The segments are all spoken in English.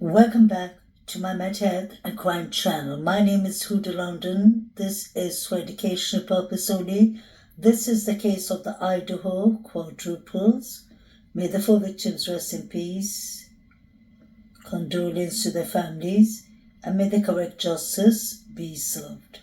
Welcome back to my mental health and crime channel. My name is Huda London. This is for educational purpose only. This is the case of the Idaho quadruples. May the 4 victims rest in peace. Condolence to their families, and may the correct justice be served.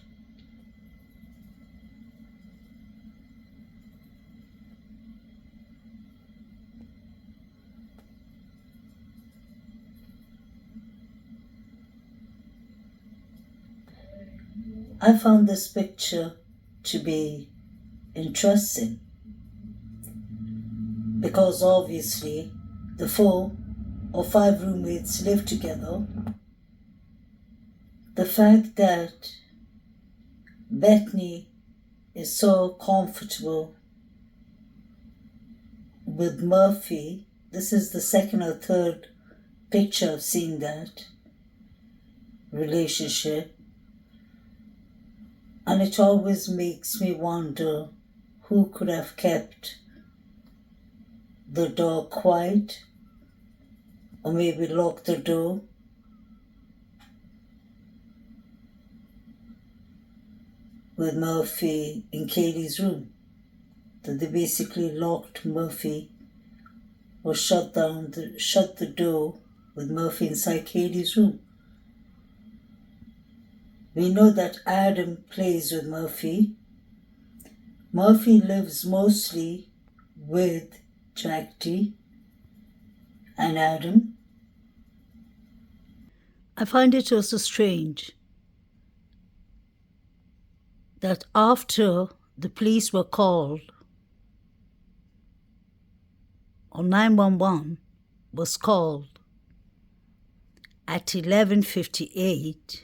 I found this picture to be interesting because obviously the 4 or 5 roommates live together. The fact that Bethany is so comfortable with Murphy, this is the second or third picture of seeing that relationship. And it always makes me wonder who could have kept the door quiet or maybe locked the door. With Murphy in Kaylee's room. That they basically locked Murphy or shut the door with Murphy inside Kaylee's room. We know that Adam plays with Murphy. Murphy lives mostly with Jack D and Adam. I find it also strange that after the police were called, or 911 was called at 11:58,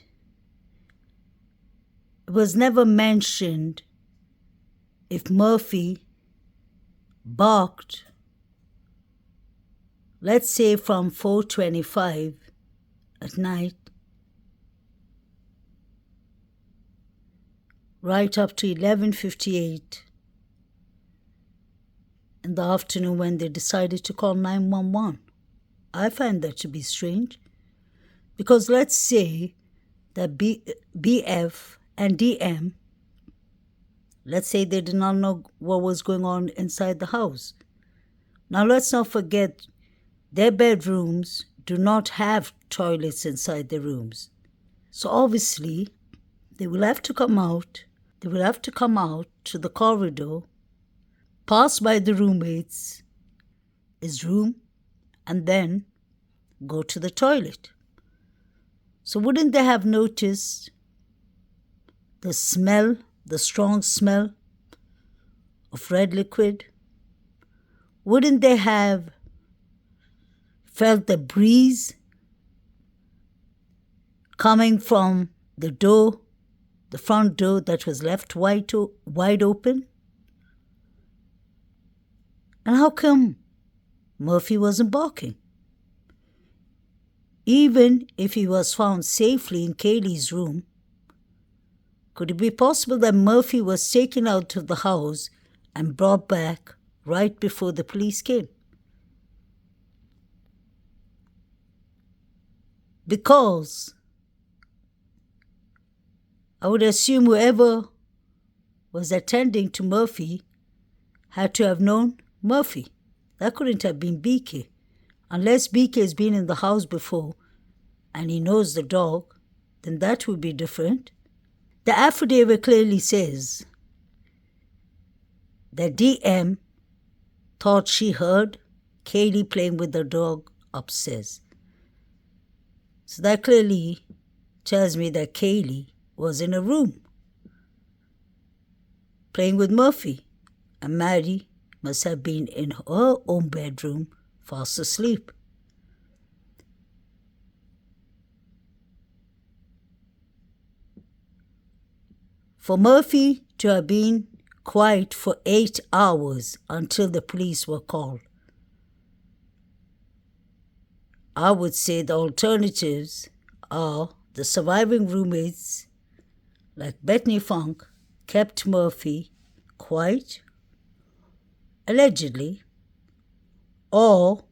it was never mentioned if Murphy barked, let's say from 4:25 at night, right up to 11:58 in the afternoon when they decided to call 911. I find that to be strange because let's say that BF and DM, let's say they did not know what was going on inside the house. Now let's not forget their bedrooms do not have toilets inside the rooms. So obviously they will have to come out. They will have to come out to the corridor, pass by the roommate's room, and then go to the toilet. So wouldn't they have noticed the smell, the strong smell of red liquid? Wouldn't they have felt the breeze coming from the door, the front door that was left wide open? And how come Murphy wasn't barking? Even if he was found safely in Kaylee's room, could it be possible that Murphy was taken out of the house and brought back right before the police came? Because I would assume whoever was attending to Murphy had to have known Murphy. That couldn't have been BK. Unless BK has been in the house before and he knows the dog, then that would be different. The affidavit clearly says that DM thought she heard Kaylee playing with the dog upstairs. So that clearly tells me that Kaylee was in a room playing with Murphy, and Maddie must have been in her own bedroom fast asleep. For Murphy to have been quiet for 8 hours until the police were called, I would say the alternatives are the surviving roommates, like Bethany Funk, kept Murphy quiet, allegedly, or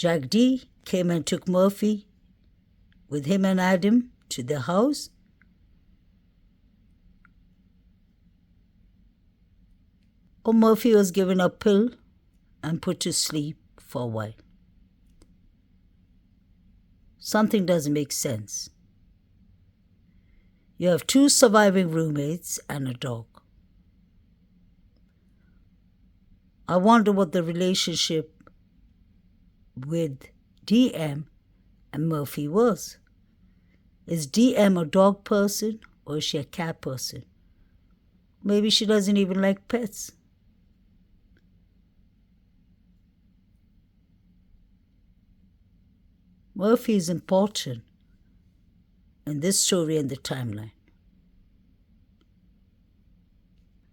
Jack D came and took Murphy with him and Adam to their house. Or Murphy was given a pill and put to sleep for a while. Something doesn't make sense. You have 2 surviving roommates and a dog. I wonder what the relationship with DM and Murphy was. Is DM a dog person or is she a cat person? Maybe she doesn't even like pets. Murphy is important in this story and the timeline.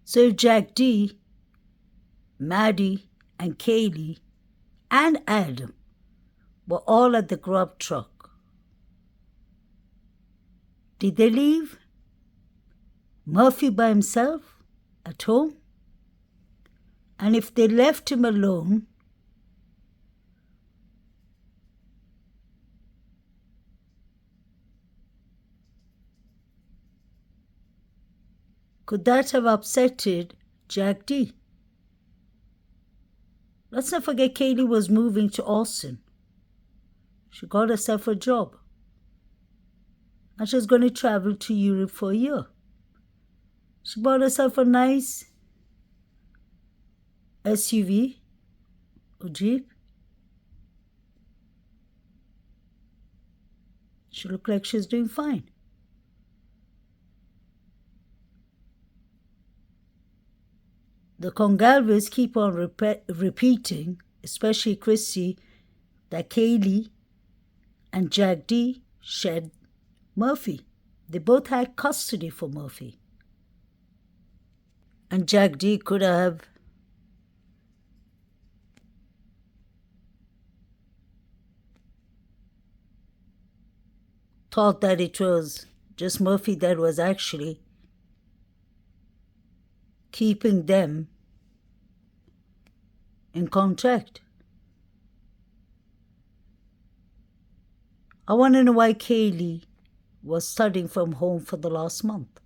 So if Jack D, Maddie, and Kaylee, and Adam were all at the grub truck, did they leave Murphy by himself at home? And if they left him alone, could that have upsetted Jack D? Let's not forget Kaylee was moving to Austin. She got herself a job. And she's going to travel to Europe for a year. She bought herself a nice SUV or Jeep. She looked like she's doing fine. The Congalvis keep on repeating, especially Chrissy, that Kaylee and Jack D shared Murphy. They both had custody for Murphy. And Jack D could have thought that it was just Murphy that was actually keeping them in contact. I want to know why Kaylee was studying from home for the last month.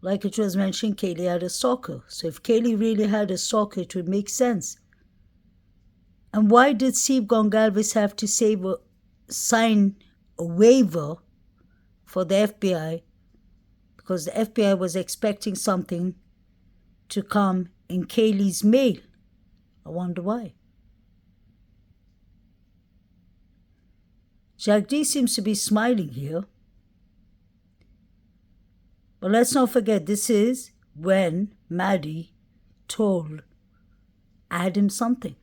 Like it was mentioned, Kaylee had a stalker. So if Kaylee really had a stalker, it would make sense. And why did Steve Gongalves have to sign a waiver for the FBI? Because the FBI was expecting something to come in Kaylee's mail. I wonder why. Jack D seems to be smiling here. But let's not forget, this is when Maddie told Adam something.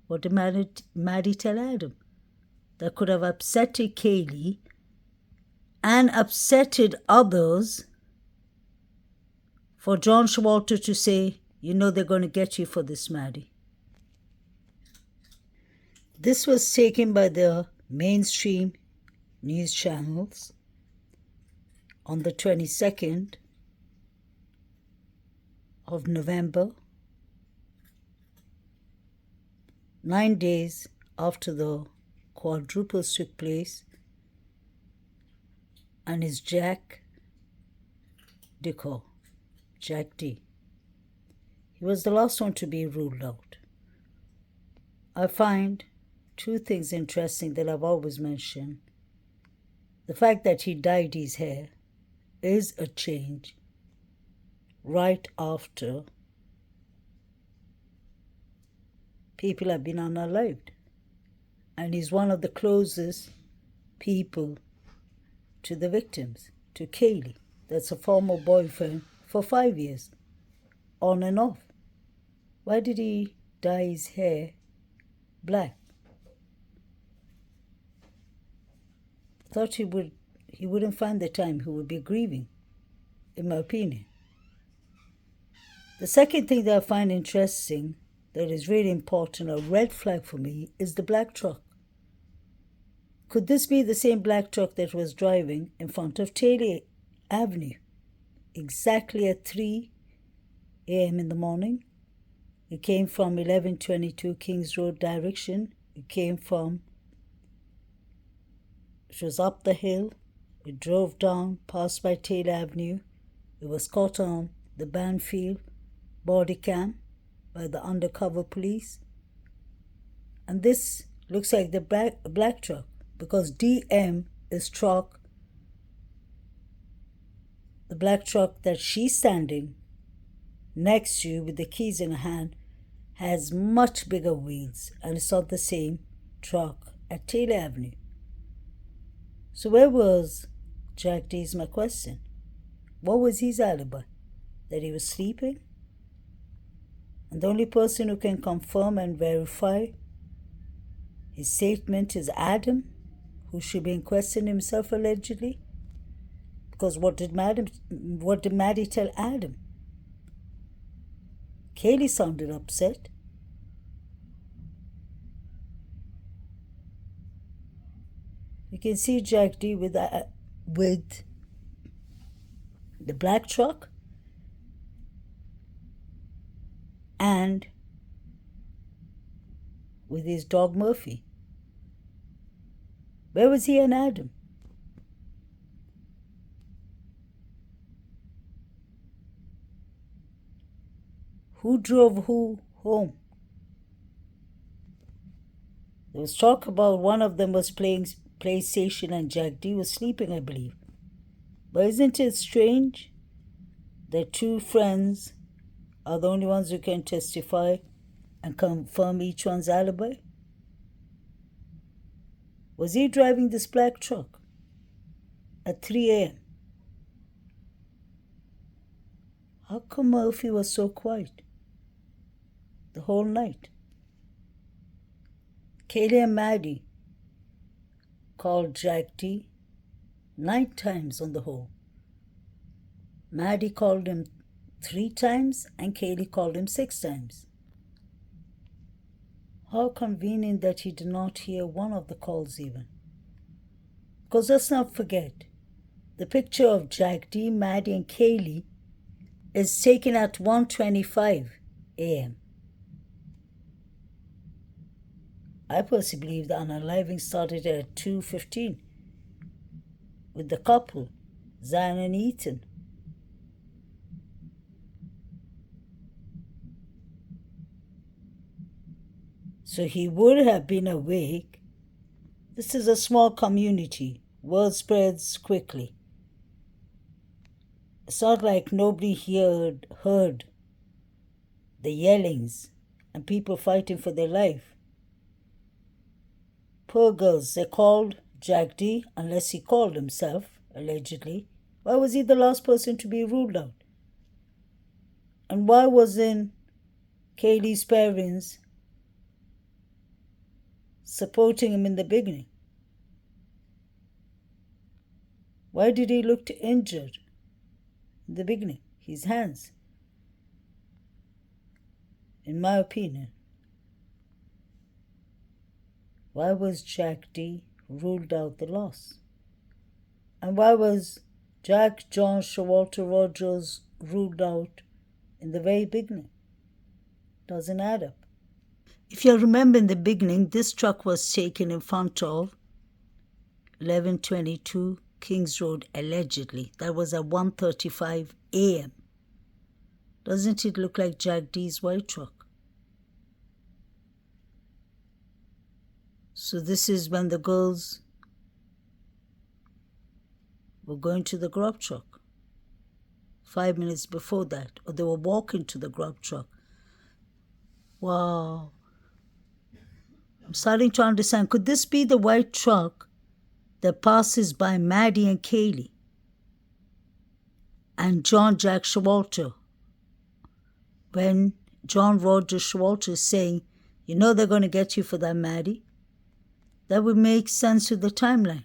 What did Maddie tell Adam? That could have upsetted Kaylee and upsetted others for John Showalter to say, you know they're going to get you for this, Maddie. This was taken by the mainstream news channels on the 22nd of November, 9 days after the quadruples took place, and is Jack Jack D. He was the last one to be ruled out. I find 2 things interesting that I've always mentioned. The fact that he dyed his hair is a change right after people have been unalived. And he's one of the closest people to the victims, to Kaylee. That's a former boyfriend for 5 years, on and off. Why did he dye his hair black? Thought he wouldn't find the time he would be grieving, in my opinion. The second thing that I find interesting, that is really important, a red flag for me, is the black truck. Could this be the same black truck that was driving in front of Taylor Avenue exactly at 3 a.m. in the morning It came from 1122 Kings Road direction. It was up the hill. It drove down, passed by Taylor Avenue. It was caught on the Banfield body cam by the undercover police. And this looks like the black truck, because DM is truck. The black truck that she's standing next to with the keys in her hand has much bigger wheels, and it's not the same truck at Taylor Avenue. So where was Jack D is my question. What was his alibi? That he was sleeping? And the only person who can confirm and verify his statement is Adam, who should be in question himself allegedly. Because what did Maddie tell Adam? Kaylee sounded upset. You can see Jack D with the black truck and with his dog Murphy. Where was he and Adam? Who drove who home? There was talk about one of them was playing PlayStation and Jack D was sleeping, I believe. But isn't it strange that two friends are the only ones who can testify and confirm each one's alibi? Was he driving this black truck at 3 a.m.? How come Murphy was so quiet the whole night? Kaylee and Maddie called Jack D 9 times on the whole. Maddie called him 3 times and Kaylee called him 6 times. How convenient that he did not hear one of the calls even. Because let's not forget, the picture of Jack D, Maddie and Kaylee is taken at 1:25 a.m. I personally believe the unaliving started at 2:15 with the couple, Zion and Ethan. So he would have been awake. This is a small community. Word spreads quickly. It's not like nobody heard the yellings and people fighting for their life. Poor girls, they called Jack D, unless he called himself, allegedly. Why was he the last person to be ruled out? And why wasn't Kaylee's parents supporting him in the beginning? Why did he look injured in the beginning? His hands, in my opinion. Why was Jack D ruled out the loss? And why was Jack John Showalter Rogers ruled out in the very beginning? Doesn't add up. If you remember in the beginning, this truck was taken in front of 1122 Kings Road, allegedly. That was at 1:35 a.m. Doesn't it look like Jack D's white truck? So this is when the girls were going to the grub truck. 5 minutes before that. Or they were walking to the grub truck. Wow. I'm starting to understand. Could this be the white truck that passes by Maddie and Kaylee and John Jack Showalter? When John Roger Showalter is saying, you know they're going to get you for that, Maddie? That would make sense with the timeline.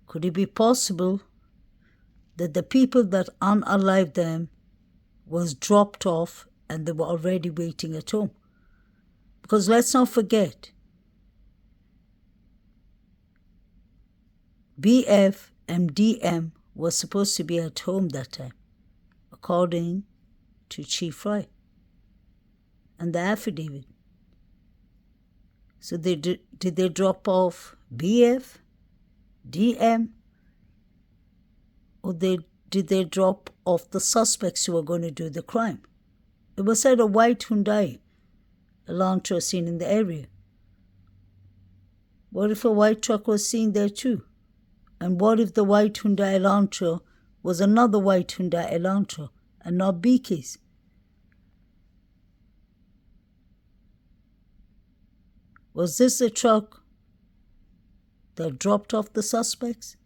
Could it be possible that the people that unalived them was dropped off and they were already waiting at home? Because let's not forget, BF and DM was supposed to be at home that time, according to Chief Fry. and the affidavit. So did they drop off BF, DM, or did they drop off the suspects who were going to do the crime? It was said a white Hyundai Elantra was seen in the area. What if a white truck was seen there too? And what if the white Hyundai Elantra was another white Hyundai Elantra and not BK's? Was this the truck that dropped off the suspects?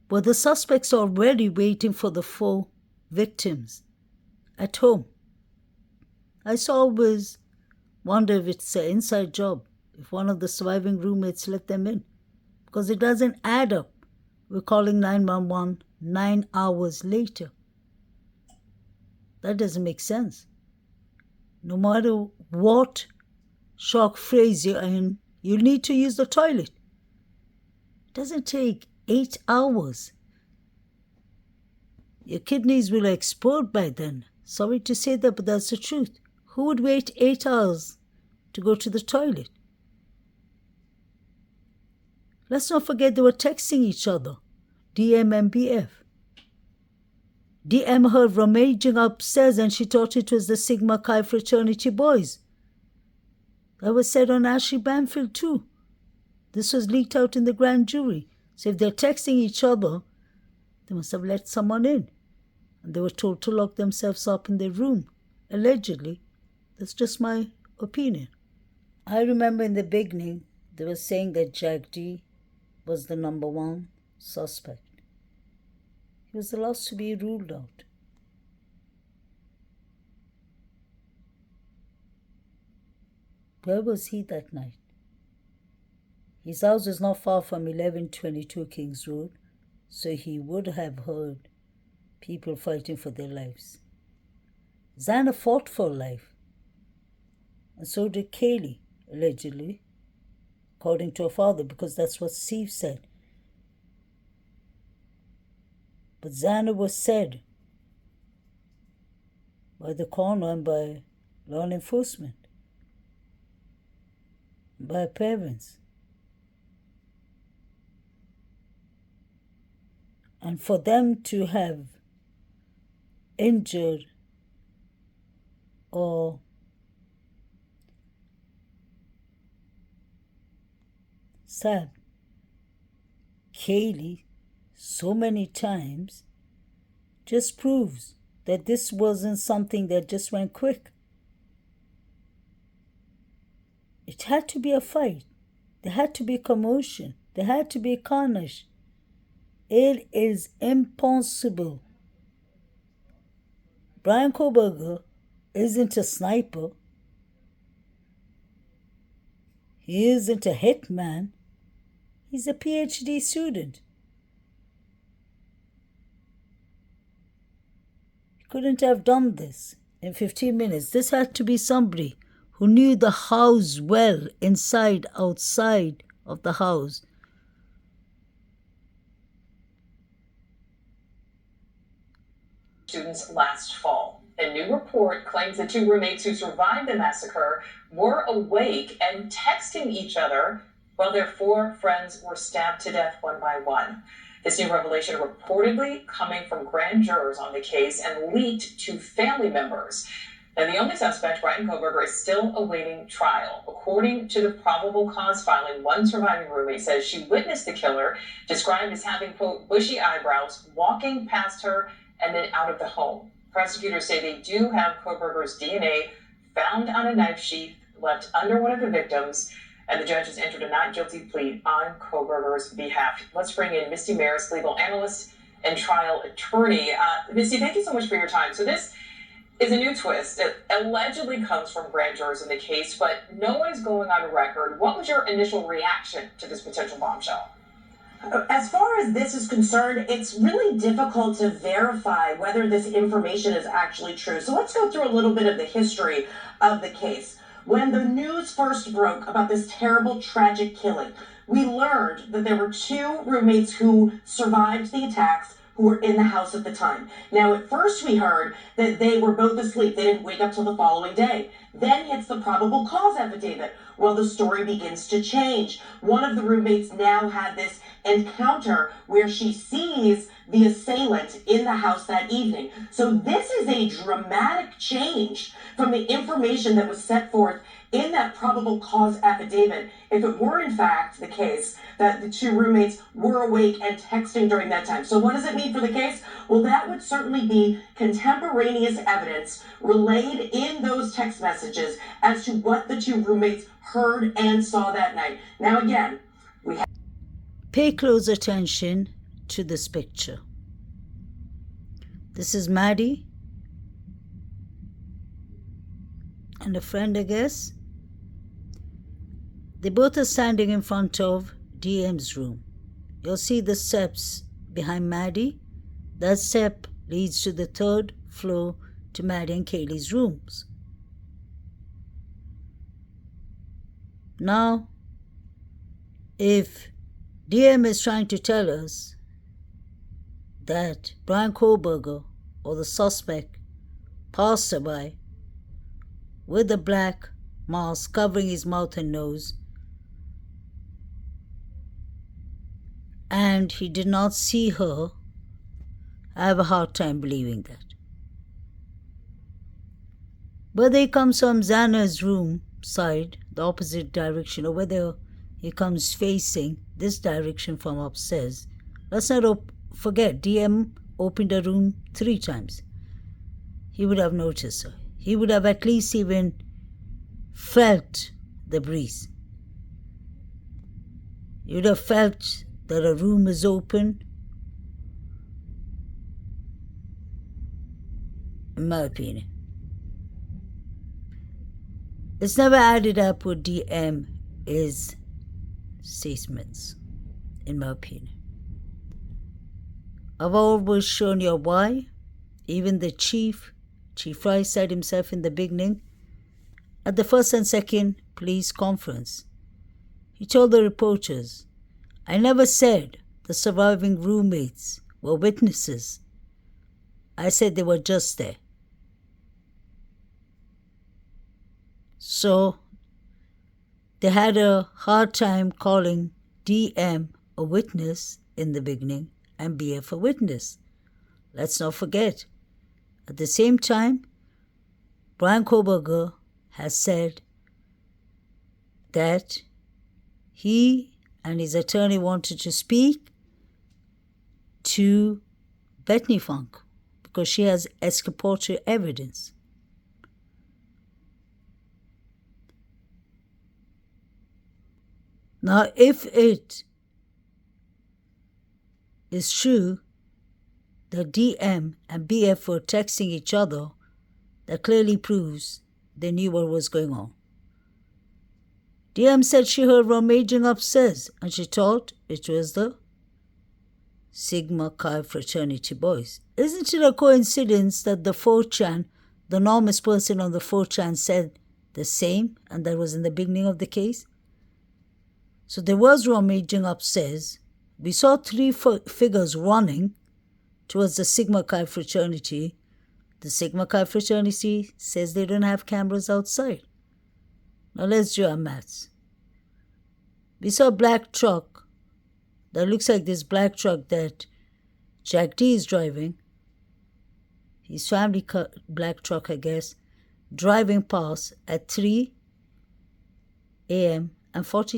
Were the suspects already waiting for the 4 victims at home? I always wonder if it's an inside job, if one of the surviving roommates let them in, because it doesn't add up. We're calling 911 9 hours later. That doesn't make sense. No matter what shock phase you're in, you need to use the toilet. It doesn't take 8 hours. Your kidneys will explode by then. Sorry to say that, but that's the truth. Who would wait 8 hours to go to the toilet? Let's not forget they were texting each other, DM and BF. DM heard rummaging upstairs and she thought it was the Sigma Chi fraternity boys. That was said on Ashley Banfield too. This was leaked out in the grand jury. So if they're texting each other, they must have let someone in. And they were told to lock themselves up in their room, allegedly. That's just my opinion. I remember in the beginning, they were saying that Jack D was the number 1 suspect. He was the last to be ruled out. Where was he that night? His house is not far from 1122 Kings Road, so he would have heard people fighting for their lives. Xana fought for life, and so did Kaylee, allegedly, according to her father, because that's what Steve said. But Xana was said by the coroner and by law enforcement, by her parents. And for them to have injured or stabbed Kaylee so many times just proves that this wasn't something that just went quick. It had to be a fight. There had to be commotion. There had to be carnage. It is impossible. Brian Koberger isn't a sniper. He isn't a hitman. He's a PhD student. He couldn't have done this in 15 minutes. This had to be somebody who knew the house well, inside, outside of the house. Students last fall. A new report claims the 2 roommates who survived the massacre were awake and texting each other while their 4 friends were stabbed to death one by one. This new revelation reportedly coming from grand jurors on the case and leaked to family members. Now, the only suspect, Brian Koberger, is still awaiting trial. According to the probable cause filing, one surviving roommate says she witnessed the killer, described as having, quote, bushy eyebrows, walking past her and then out of the home. Prosecutors say they do have Koberger's DNA found on a knife sheath left under one of the victims, and the judge has entered a not guilty plea on Koberger's behalf. Let's bring in Misty Maris, legal analyst and trial attorney. Misty, thank you so much for your time. So this is a new twist. It allegedly comes from grand jurors in the case, but no one is going on record. What was your initial reaction to this potential bombshell? As far as this is concerned, it's really difficult to verify whether this information is actually true. So let's go through a little bit of the history of the case. When the news first broke about this terrible, tragic killing, we learned that there were 2 roommates who survived the attacks who were in the house at the time. Now, at first we heard that they were both asleep. They didn't wake up till the following day. Then hits the probable cause affidavit. Well, the story begins to change. One of the roommates now had this encounter where she sees the assailant in the house that evening. So this is a dramatic change from the information that was set forth in that probable cause affidavit, if it were in fact the case that the two roommates were awake and texting during that time. So what does it mean for the case? Well, that would certainly be contemporaneous evidence relayed in those text messages as to what the two roommates heard and saw that night. Now again, we have... Pay close attention to this picture. This is Maddie and a friend, I guess. They both are standing in front of DM's room. You'll see the steps behind Maddie. That step leads to the third floor to Maddie and Kaylee's rooms. Now, if DM is trying to tell us that Brian Kohlberger, or the suspect, passed her by with a black mask covering his mouth and nose, and he did not see her, I have a hard time believing that. Whether he comes from Xana's room side, the opposite direction, or whether he comes facing this direction from upstairs, let's not forget DM opened her room 3 times. He would have noticed her. He would have at least even felt the breeze. He would have felt that a room is open. In my opinion, it's never added up with DM is statements, in my opinion. I've always shown you why. Even the Chief Fry said himself in the beginning, at the first and second police conference, he told the reporters, I never said the surviving roommates were witnesses. I said they were just there. So they had a hard time calling DM a witness in the beginning and BF a witness. Let's not forget, at the same time, Brian Kohlberger has said that he and his attorney wanted to speak to Bethany Funk because she has exculpatory evidence. Now, if it is true that DM and BF were texting each other, that clearly proves they knew what was going on. DM said she heard rummaging upstairs and she thought it was the Sigma Chi fraternity boys. Isn't it a coincidence that the 4chan, the enormous person on the 4chan, said the same, and that was in the beginning of the case? So there was rummaging upstairs. We saw 3 figures running towards the Sigma Chi fraternity. The Sigma Chi fraternity says they don't have cameras outside. Now let's do our maths. We saw a black truck that looks like this black truck that Jack D is driving. His family black truck, I guess, driving past at 3 a.m. and 40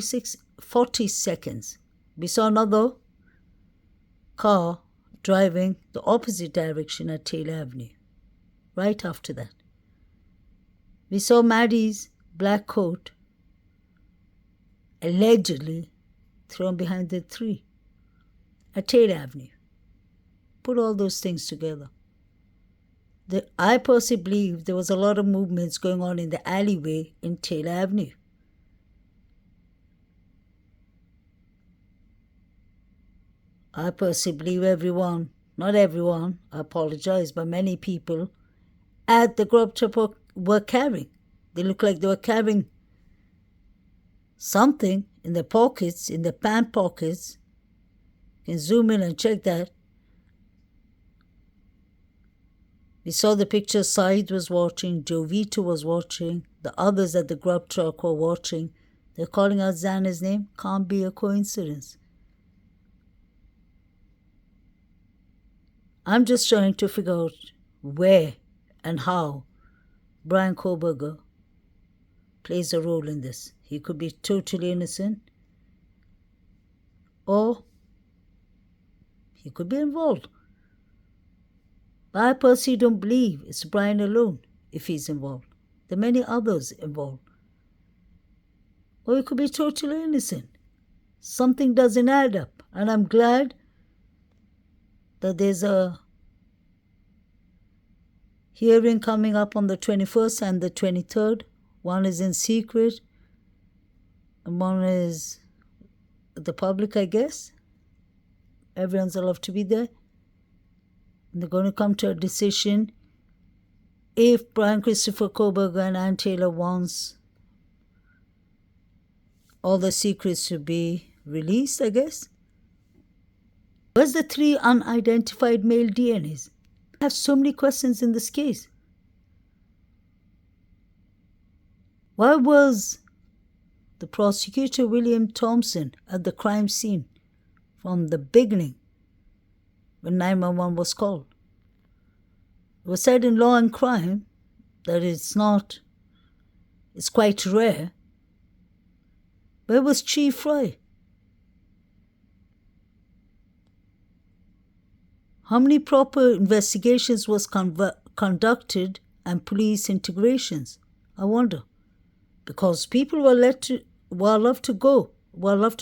seconds. We saw another car driving the opposite direction at Taylor Avenue. Right after that, we saw Maddie's black coat allegedly thrown behind the tree at Taylor Avenue. Put all those things together. I personally believe there was a lot of movements going on in the alleyway in Taylor Avenue. I personally believe everyone, not everyone, I apologize, but many people at the grub shop were carrying. They looked like they were carrying something in their pockets, in their pant pockets. You can zoom in and check that. We saw the picture. Saeed was watching, Jovito was watching, the others at the grub truck were watching. They're calling out Xana's name. Can't be a coincidence. I'm just trying to figure out where and how Brian Koberger plays a role in this. He could be totally innocent, or he could be involved. But I personally don't believe it's Brian alone if he's involved. There are many others involved. Or he could be totally innocent. Something doesn't add up. And I'm glad that there's a hearing coming up on the 21st and the 23rd. One is in secret, and one is the public, I guess. Everyone's allowed to be there. And they're going to come to a decision if Brian Christopher Koberger and Ann Taylor wants all the secrets to be released, I guess. Where's the 3 unidentified male DNAs? I have so many questions in this case. Why was the prosecutor William Thompson at the crime scene from the beginning when 911 was called? It was said in Law and Crime that it's quite rare. Where was Chief Fry? How many proper investigations was conducted and police integrations? I wonder. Because people were allowed to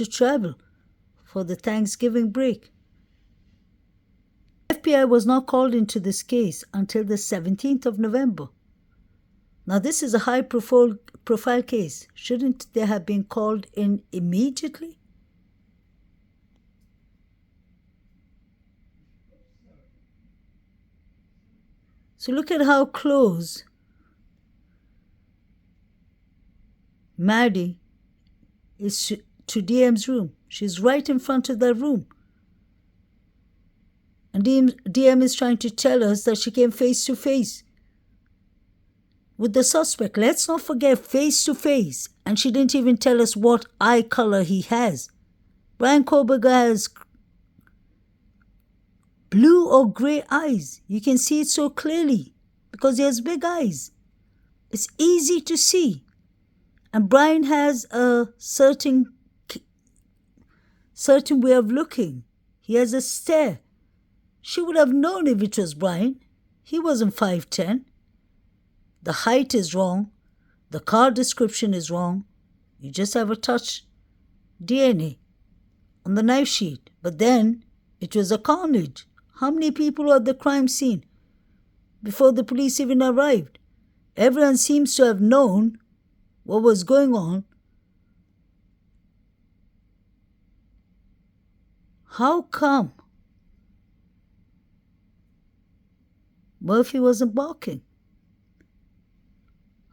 travel for the Thanksgiving break. FBI was not called into this case until the 17th of November. Now, this is a high-profile case. Shouldn't they have been called in immediately? So look at how close Maddie is to DM's room. She's right in front of that room. And DM is trying to tell us that she came face to face with the suspect. Let's not forget, face to face. And she didn't even tell us what eye color he has. Brian Koberger has blue or gray eyes. You can see it so clearly because he has big eyes. It's easy to see. And Brian has a certain way of looking. He has a stare. She would have known if it was Brian. He wasn't 5'10". The height is wrong. The car description is wrong. You just have a touch DNA on the knife sheet. But then it was a carnage. How many people were at the crime scene before the police even arrived? Everyone seems to have known what was going on. How come Murphy wasn't barking?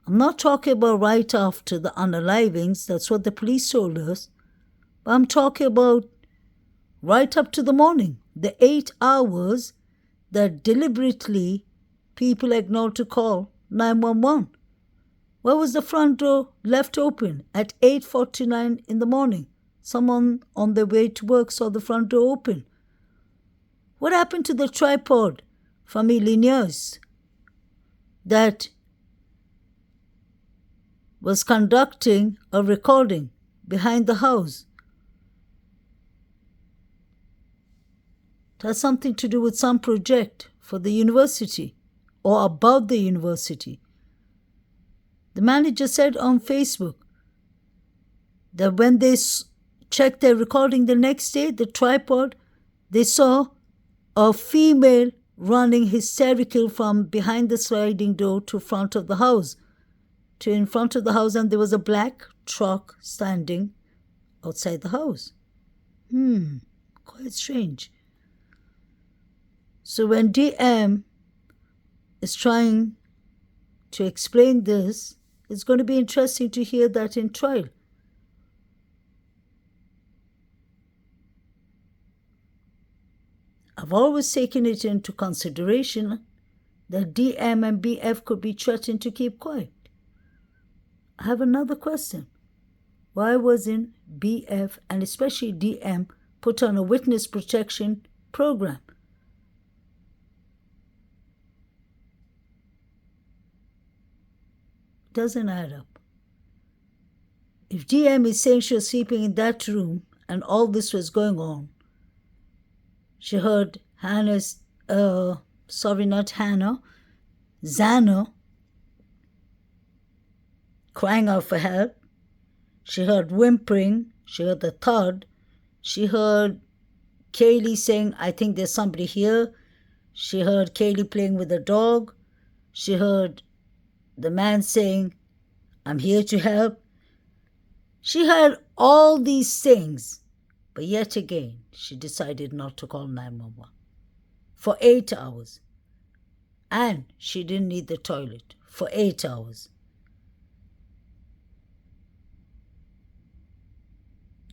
I'm not talking about right after the unalivings. That's what the police told us. But I'm talking about right up to the morning, the 8 hours that deliberately people ignored to call 911. Where was the front door left open at 8:49 in the morning? Someone on their way to work saw the front door open. What happened to the tripod from Illinois that was conducting a recording behind the house? It has something to do with some project for the university or above the university. The manager said on Facebook that when they checked their recording the next day, the tripod, they saw a female running hysterical from behind the sliding door to front of the house, to in front of the house, and there was a black truck standing outside the house. Quite strange. So when DM is trying to explain this, it's going to be interesting to hear that in trial. I've always taken it into consideration that DM and BF could be threatened to keep quiet. I have another question. Why wasn't BF and especially DM put on a witness protection program? Doesn't add up. If DM is saying she was sleeping in that room and all this was going on, she heard Xana, crying out for help. She heard whimpering. She heard the thud. She heard Kaylee saying, I think there's somebody here. She heard Kaylee playing with the dog. She heard the man saying, I'm here to help. She heard all these things, but yet again, she decided not to call 911 for 8 hours. And she didn't need the toilet for 8 hours.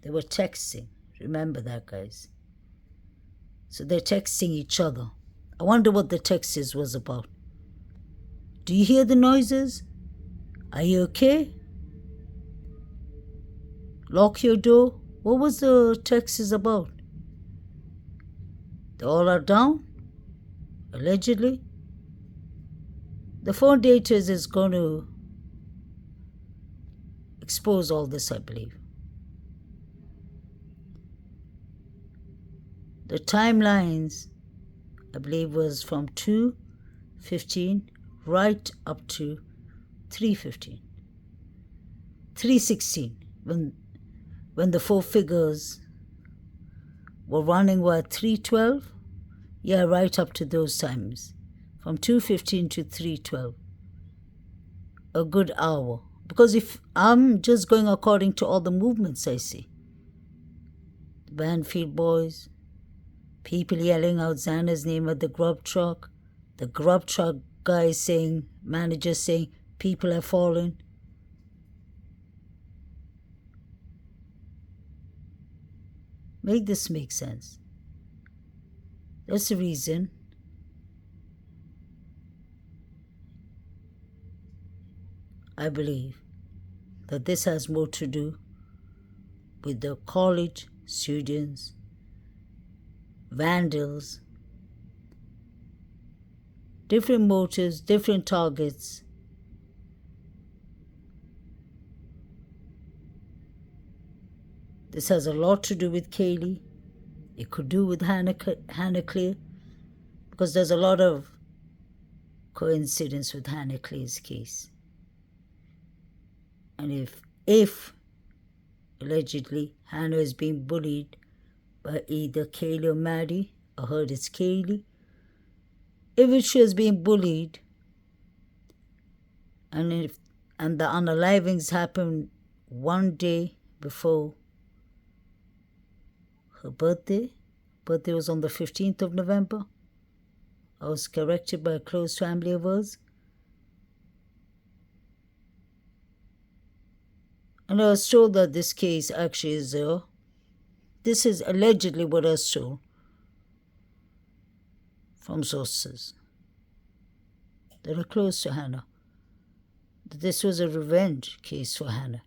They were texting. Remember that, guys. So they're texting each other. I wonder what the text was about. Do you hear the noises? Are you okay? Lock your door. What was the text about? They all are down? Allegedly? The phone data is going to expose all this, I believe. The timelines, I believe, was from 2:15 right up to 3:15. 3:16, when the four figures were running, what, 3:12? Yeah, right up to those times. From 2:15 to 3:12. A good hour. Because if I'm just going according to all the movements I see. The Banfield boys, people yelling out Xana's name at the grub truck, the grub truck guy saying, manager saying, people have fallen. Make this make sense. That's the reason I believe that this has more to do with the college students, vandals, different motives, different targets. This has a lot to do with Kaylee. It could do with Hannah Clear, because there's a lot of coincidence with Hannah Clear's case. And if allegedly Hannah is being bullied by either Kaylee or Maddie, I heard it's Kaylee, if she is being bullied and the unalivings happened one day before her birthday was on the 15th of November. I was corrected by a close family of hers. And I was told that this case actually is, this is allegedly what I was told from sources that are close to Hannah, that this was a revenge case for Hannah.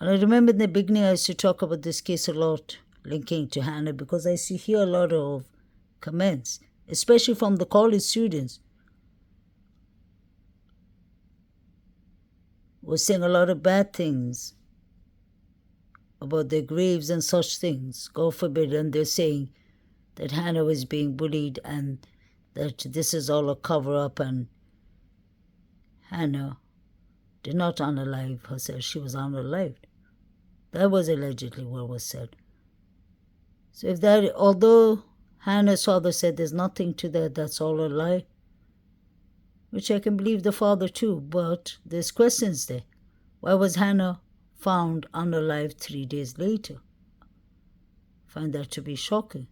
And I remember in the beginning I used to talk about this case a lot, linking to Hannah, because I hear a lot of comments, especially from the college students, were saying a lot of bad things about their graves and such things, God forbid, and they're saying that Hannah was being bullied and that this is all a cover-up and Hannah did not unalive herself, she was unalived. That was allegedly what was said. So if that, although Hannah's father said there's nothing to that, that's all a lie, which I can believe the father too, but there's questions there. Why was Hannah found unalive 3 days later? I find that to be shocking.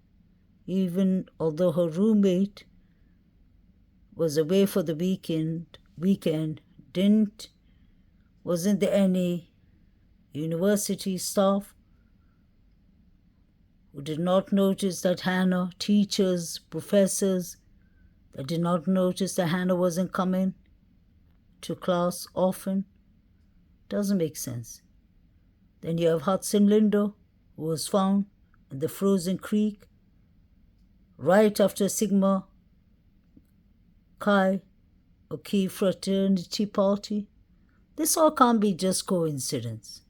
Even although her roommate was away for the weekend, wasn't there any university staff who did not notice that Hannah, teachers, professors, that did not notice that Hannah wasn't coming to class often. Doesn't make sense. Then you have Hudson Lindo, who was found in the frozen creek right after Sigma Chi or Chi fraternity party. This all can't be just coincidence.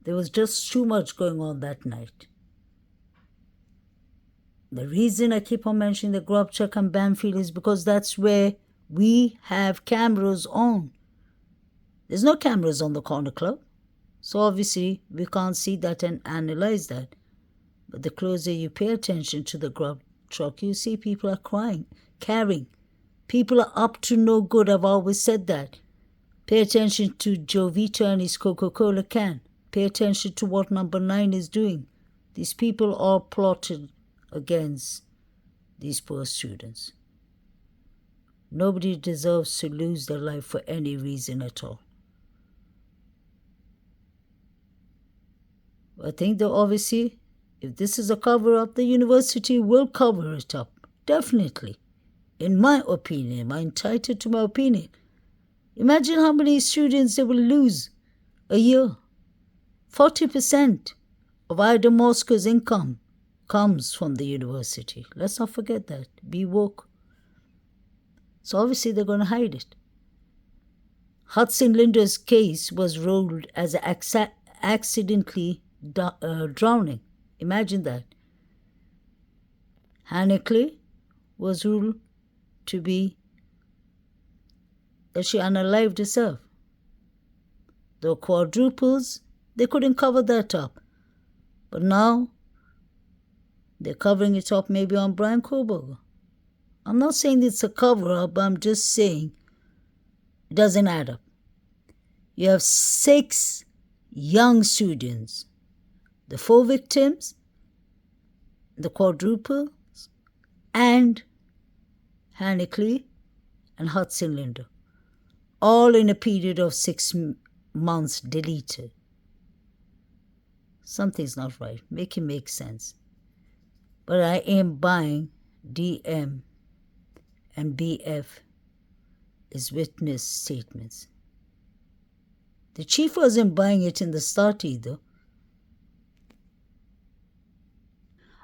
There was just too much going on that night. The reason I keep on mentioning the Grub Chuck and Banfield is because that's where we have cameras on. There's no cameras on the Corner Club, so obviously we can't see that and analyze that. But the closer you pay attention to the Grub Truck, you see people are crying, caring. People are up to no good, I've always said that. Pay attention to Joe Vito and his Coca-Cola can. Pay attention to what number 9 is doing. These people all plotted against these poor students. Nobody deserves to lose their life for any reason at all. I think that obviously, if this is a cover-up, the university will cover it up. Definitely. In my opinion, I'm entitled to my opinion. Imagine how many students they will lose a year. 40% of Ida Moscow's income comes from the university. Let's not forget that. Be woke. So obviously they're going to hide it. Hudson Linder's case was ruled as accidentally drowning. Imagine that. Hannickley was ruled to be that she unalived herself. The quadruples, they couldn't cover that up. But now, they're covering it up maybe on Brian Koberger. I'm not saying it's a cover-up, I'm just saying it doesn't add up. You have 6 young students, the 4 victims, the quadruples, and Hannickley and Hudson Linder, all in a period of 6 months deleted. Something's not right. Make it make sense. But I am buying DM and BF as witness statements. The chief wasn't buying it in the start either.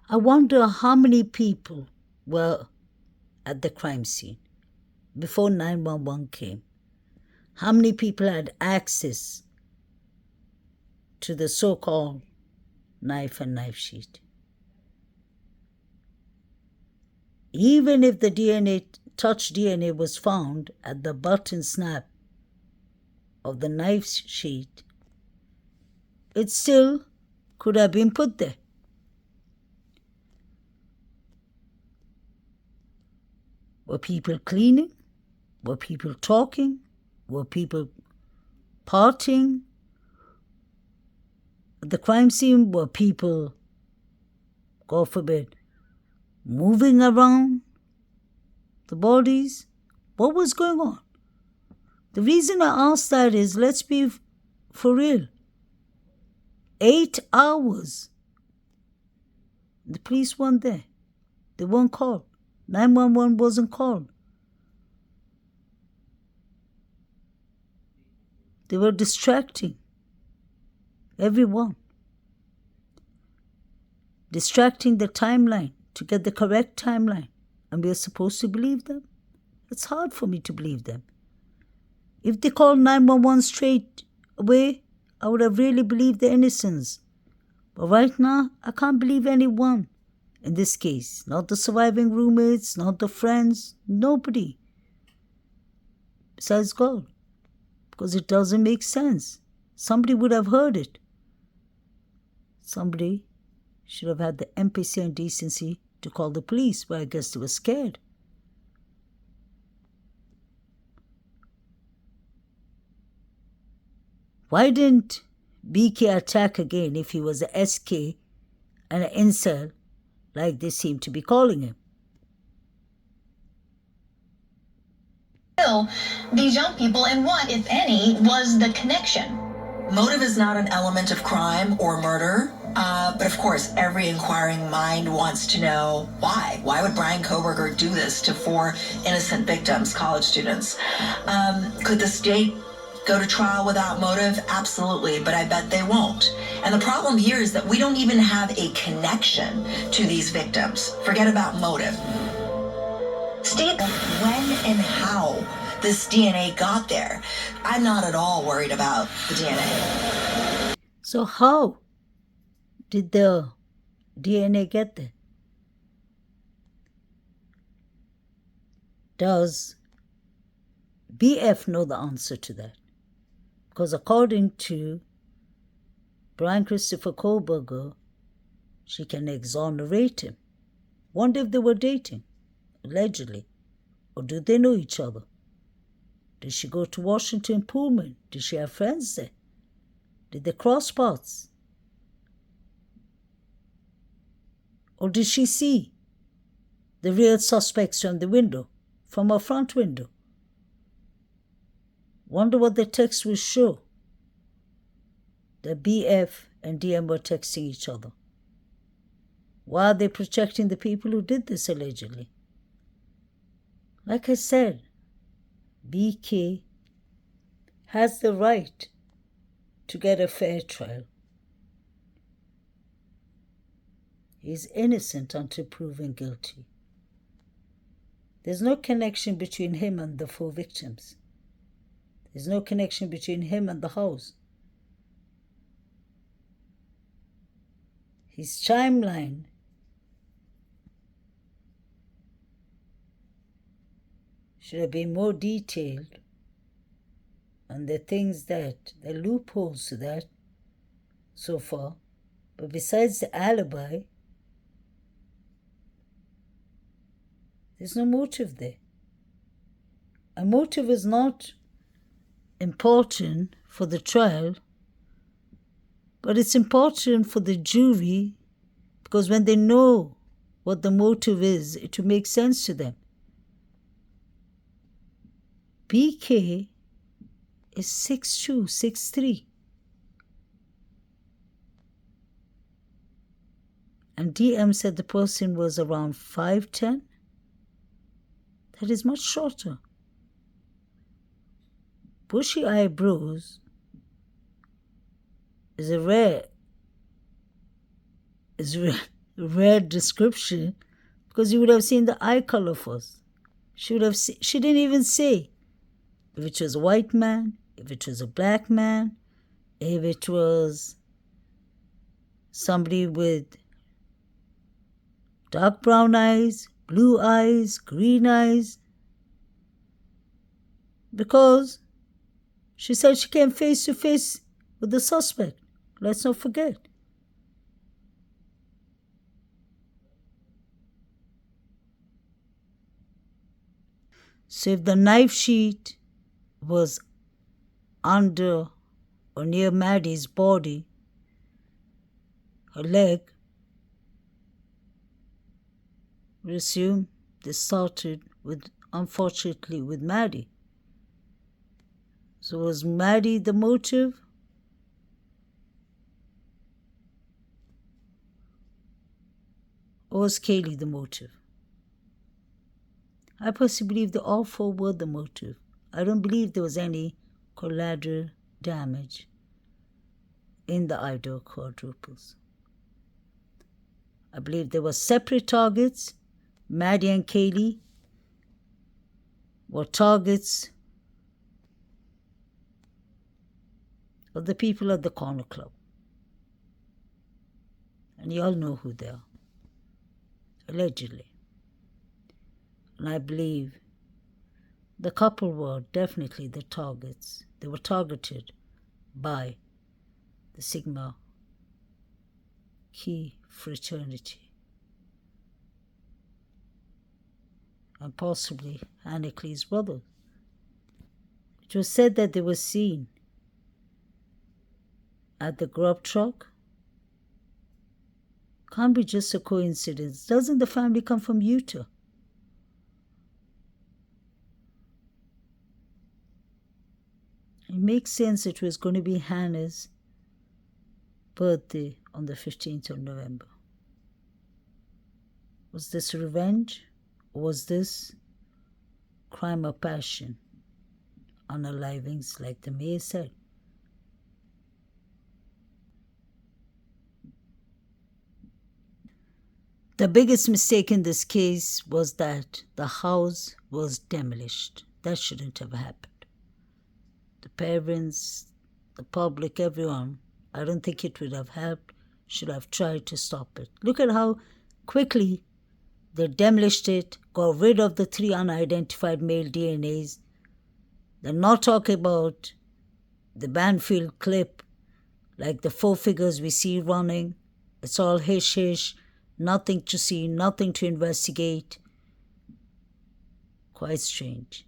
I wonder how many people were at the crime scene before 911 came. How many people had access to the so-called knife and knife sheet? Even if the touch DNA was found at the button snap of the knife sheet, it still could have been put there. Were people cleaning? Were people talking? Were people partying? At the crime scene, were people, God forbid, moving around the bodies? What was going on? The reason I ask that is, let's be for real. 8 hours. The police weren't there. They weren't called. 911 wasn't called. They were distracting everyone. Distracting the timeline to get the correct timeline. And we are supposed to believe them? It's hard for me to believe them. If they called 911 straight away, I would have really believed their innocence. But right now, I can't believe anyone in this case. Not the surviving roommates, not the friends, nobody. Besides God. Because it doesn't make sense. Somebody would have heard it. Somebody should have had the empathy and decency to call the police, but I guess they were scared. Why didn't BK attack again if he was a SK and an incel like they seem to be calling him? kill these young people, and what, if any, was the connection? Motive is not an element of crime or murder, but of course, every inquiring mind wants to know why. Why would Brian Kohberger do this to 4 innocent victims, college students? Could the state go to trial without motive? Absolutely, but I bet they won't. And the problem here is that we don't even have a connection to these victims. Forget about motive. State when and how this DNA got there. I'm not at all worried about the DNA. So how did the DNA get there? Does BF know the answer to that? Because according to Brian Christopher Kohberger, she can exonerate him. Wonder if they were dating, allegedly. Or do they know each other? Did she go to Washington Pullman? Did she have friends there? Did they cross paths? Or did she see the real suspects from the window, from her front window? Wonder what the text will show. That BF and DM were texting each other. Why are they protecting the people who did this allegedly? Like I said, BK has the right to get a fair trial. He's innocent until proven guilty. There's no connection between him and the 4 victims. There's no connection between him and the house. His timeline should have been more detailed on the things that, the loopholes to that so far. But besides the alibi, there's no motive there. A motive is not important for the trial, but it's important for the jury, because when they know what the motive is, it will make sense to them. BK is 6'2", 6'3". And DM said the person was around 5'10". That is much shorter. Bushy eyebrows is a rare description, because you would have seen the eye color first. She didn't even say if it was a white man, if it was a black man, if it was somebody with dark brown eyes, blue eyes, green eyes. Because she said she came face to face with the suspect. Let's not forget. So if the knife sheath was under or near Maddie's body, her leg, we assume this started with, unfortunately, with Maddie. So was Maddie the motive? Or was Kaylee the motive? I personally believe they all 4 were the motive. I don't believe there was any collateral damage in the Idaho quadruples. I believe there were separate targets. Maddie and Kaylee were targets of the people at the corner club. And you all know who they are. Allegedly. And I believe the couple were definitely the targets. They were targeted by the Sigma Chi fraternity. And possibly Anaklee's brother. It was said that they were seen at the grub truck. Can't be just a coincidence. Doesn't the family come from Utah? makes sense. It was going to be Hannah's birthday on the 15th of November. Was this revenge? Or was this crime of passion? Unalivings, like the mayor said. The biggest mistake in this case was that the house was demolished. That shouldn't have happened. The parents, the public, everyone, I don't think it would have helped, should have tried to stop it. Look at how quickly they demolished it, got rid of the 3 unidentified male DNAs. They're not talking about the Banfield clip, like the 4 figures we see running. It's all hish-hish, nothing to see, nothing to investigate. Quite strange.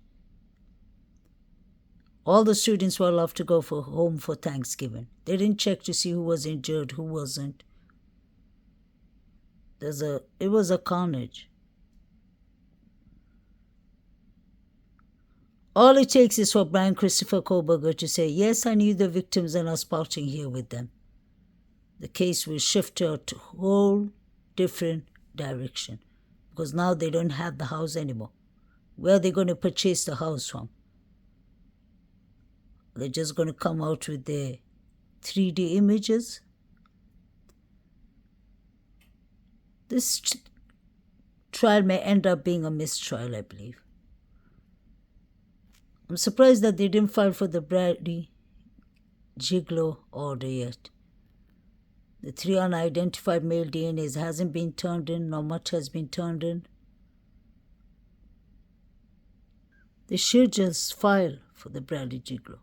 All the students were allowed to go home for Thanksgiving. They didn't check to see who was injured, who wasn't. It was a carnage. All it takes is for Brian Christopher Koberger to say, yes, I knew the victims and I was partying here with them. The case will shift to a whole different direction, because now they don't have the house anymore. Where are they going to purchase the house from? They're just going to come out with their 3D images. This trial may end up being a mistrial, I believe. I'm surprised that they didn't file for the Brady Gigolo order yet. The 3 unidentified male DNAs hasn't been turned in, nor much has been turned in. They should just file for the Brady Gigolo.